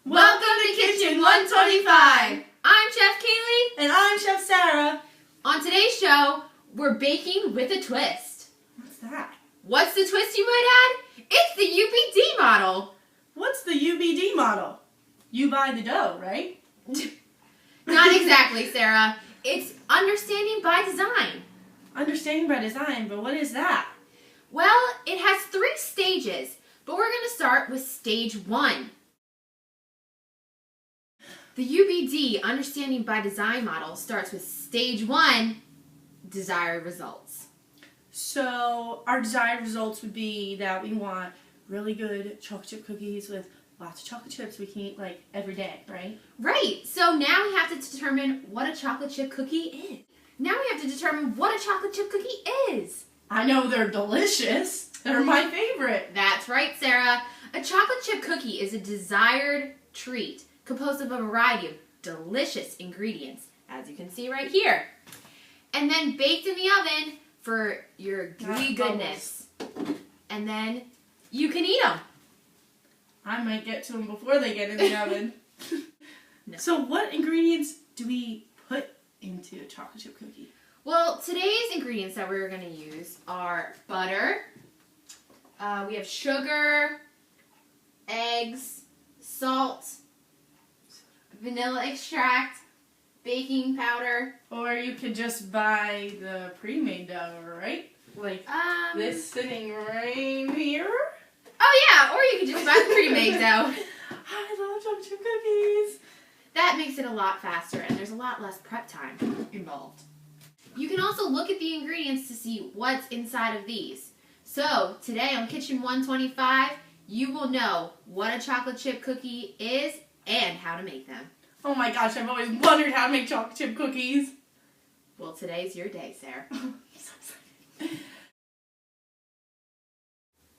Welcome to Kitchen 125. I'm Chef Kaylee. And I'm Chef Sarah. On today's show, we're baking with a twist. What's that? What's the twist, you might add? It's the UBD model. What's the UBD model? You buy the dough, right? Not exactly, Sarah. It's understanding by design. Understanding by design, but what is that? Well, it has 3 stages, but we're going to start with stage 1. The UBD Understanding by Design model starts with stage 1, desired results. So our desired results would be that we want really good chocolate chip cookies with lots of chocolate chips we can eat like every day, right? Right. So now we have to determine what a chocolate chip cookie is. Now we have to determine what a chocolate chip cookie is. I know they're delicious. They're my favorite. That's right, Sarah. A chocolate chip cookie is a desired treat composed of a variety of delicious ingredients, as you can see right here. And then baked in the oven for your gooey goodness. And then you can eat them. I might get to them before they get in the oven. No. So what ingredients do we put into a chocolate chip cookie? Well, today's ingredients that we're going to use are butter, we have sugar, eggs, salt, vanilla extract, baking powder. Or you could just buy the pre-made dough, right? Like this sitting right here. Oh yeah, or you could just buy the pre-made dough. I love chocolate chip cookies. That makes it a lot faster and there's a lot less prep time involved. You can also look at the ingredients to see what's inside of these. So today on Kitchen 125, you will know what a chocolate chip cookie is and how to make them. Oh my gosh, I've always wondered how to make chocolate chip cookies. Well, today's your day, Sarah. So excited.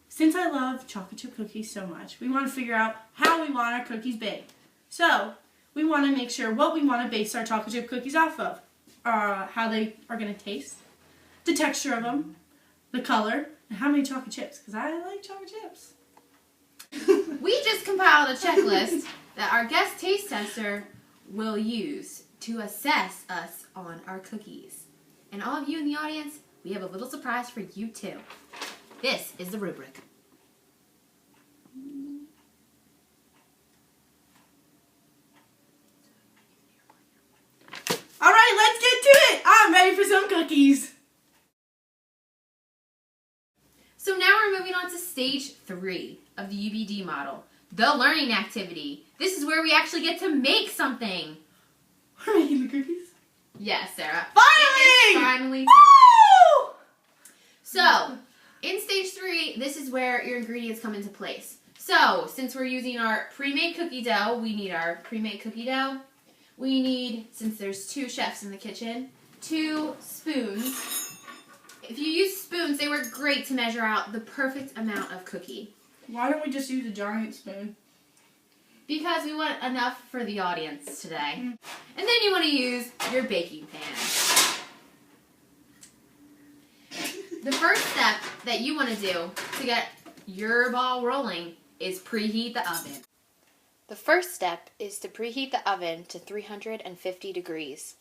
Since I love chocolate chip cookies so much, we want to figure out how we want our cookies baked. So, we want to make sure what we want to base our chocolate chip cookies off of. How they are going to taste, the texture of them, the color, and how many chocolate chips, because I like chocolate chips. We just compiled a checklist that our guest taste tester will use to assess us on our cookies. And all of you in the audience, we have a little surprise for you too. This is the rubric. All right, let's get to it. I'm ready for some cookies. So now we're moving on to stage 3 of the UBD model, the learning activity. This is where we actually get to make something. We're making the cookies? Yes, Sarah. Finally! It is finally. Woo! So, in stage 3, this is where your ingredients come into place. So, since we're using our pre-made cookie dough, we need our pre-made cookie dough. We need, since there's 2 chefs in the kitchen, 2 spoons. If you use spoons, they work great to measure out the perfect amount of cookie. Why don't we just use a giant spoon? Because we want enough for the audience today. And then you want to use your baking pan. The first step that you want to do to get your ball rolling is preheat the oven. The first step is to preheat the oven to 350 degrees.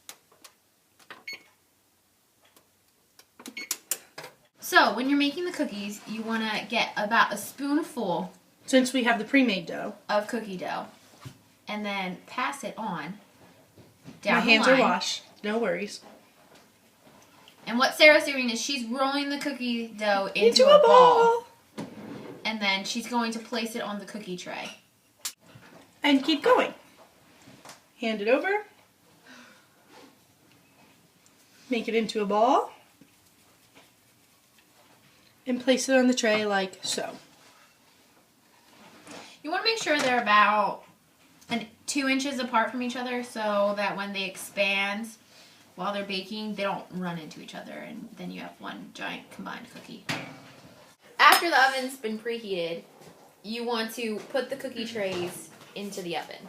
So, when you're making the cookies, you want to get about a spoonful Since we have the pre-made dough. of cookie dough and then pass it on down My hands the line. are washed. No worries. And what Sarah's doing is she's rolling the cookie dough into a a ball. ball. And then she's going to place it on the cookie tray. And keep going. Hand it over. Make it into a ball. And place it on the tray like so. You want to make sure they're about 2 inches apart from each other so that when they expand while they're baking, they don't run into each other and then you have one giant combined cookie. After the oven's been preheated, you want to put the cookie trays into the oven.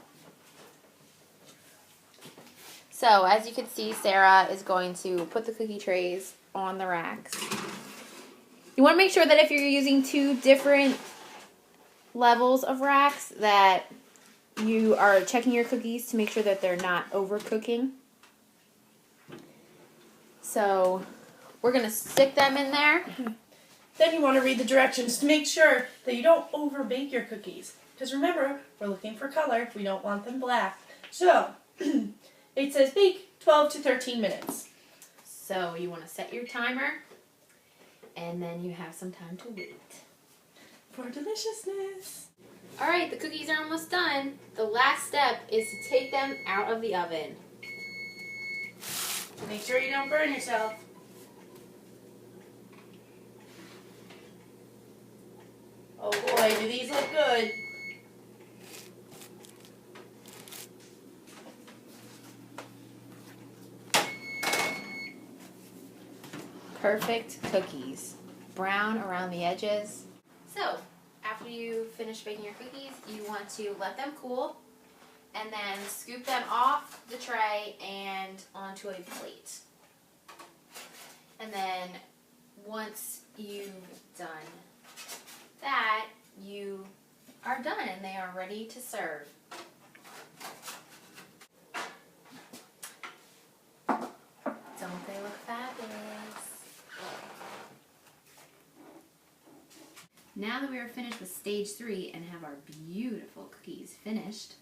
So, as you can see, Sarah is going to put the cookie trays on the racks. You want to make sure that if you're using 2 different levels of racks, that you are checking your cookies to make sure that they're not overcooking. So we're going to stick them in there. Then you want to read the directions to make sure that you don't over bake your cookies. Because remember, we're looking for color. We don't want them black. So it says bake 12 to 13 minutes. So you want to set your timer, and then you have some time to wait. For deliciousness. All right, the cookies are almost done. The last step is to take them out of the oven. Make sure you don't burn yourself. Oh boy, do these look good. Perfect cookies. Brown around the edges. So, after you finish baking your cookies, you want to let them cool and then scoop them off the tray and onto a plate. And then once you've done that, you are done and they are ready to serve. Don't they look fabulous? Now that we are finished with stage 3 and have our beautiful cookies finished,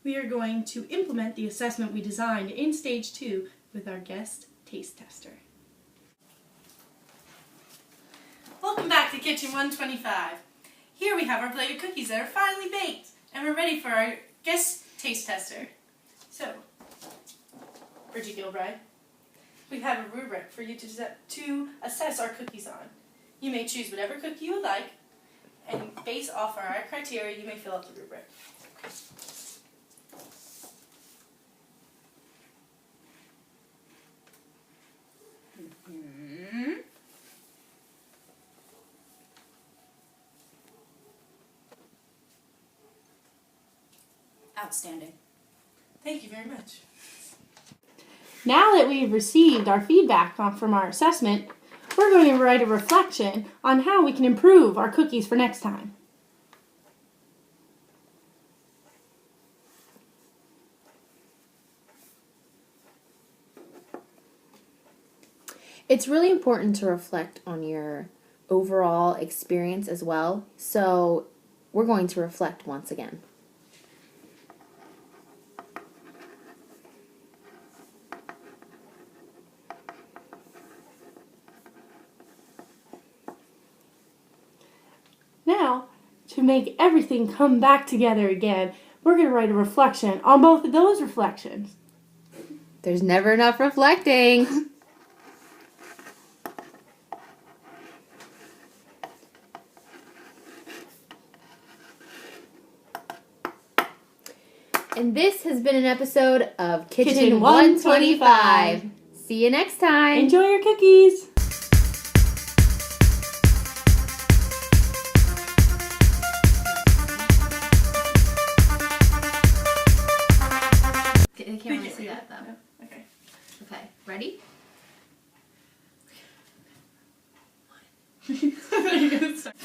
We are going to implement the assessment we designed in stage 2 with our guest taste tester. Welcome back to Kitchen 125. Here we have our plate of cookies that are finally baked, and we're ready for our guest taste tester. So, Bridget Gilbride, we have a rubric for you to assess our cookies on. You may choose whatever cookie you would like, and based off our criteria, you may fill out the rubric. Outstanding. Thank you very much. Now that we've received our feedback from our assessment, we're going to write a reflection on how we can improve our cookies for next time. it's really important to reflect on your overall experience as well. So we're going to reflect once again. Now, to make everything come back together again, we're going to write a reflection on both of those reflections. There's never enough reflecting. And this has been an episode of Kitchen 125. See you next time. Enjoy your cookies! They can't really see that though. No. Okay. Okay, ready? You're gonna start.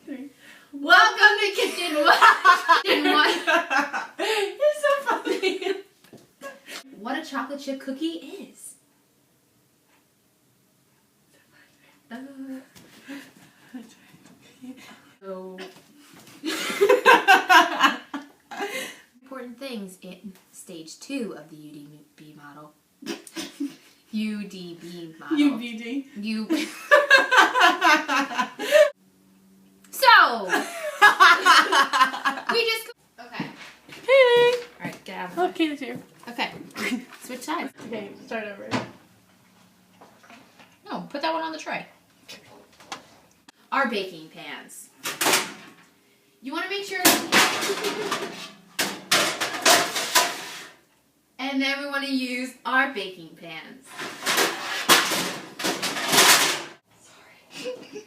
3. Welcome to Kitchen 1. You're so funny. What a chocolate chip cookie is. So important things in stage 2 of the UDB model. UDB model. UBD. So we just okay. Hey. All right, get out. Okay, that's here. Okay, switch sides. Okay, start over. No, put that one on the tray. Our baking pans. You want to make sure. And then we want to use our baking pans. Sorry.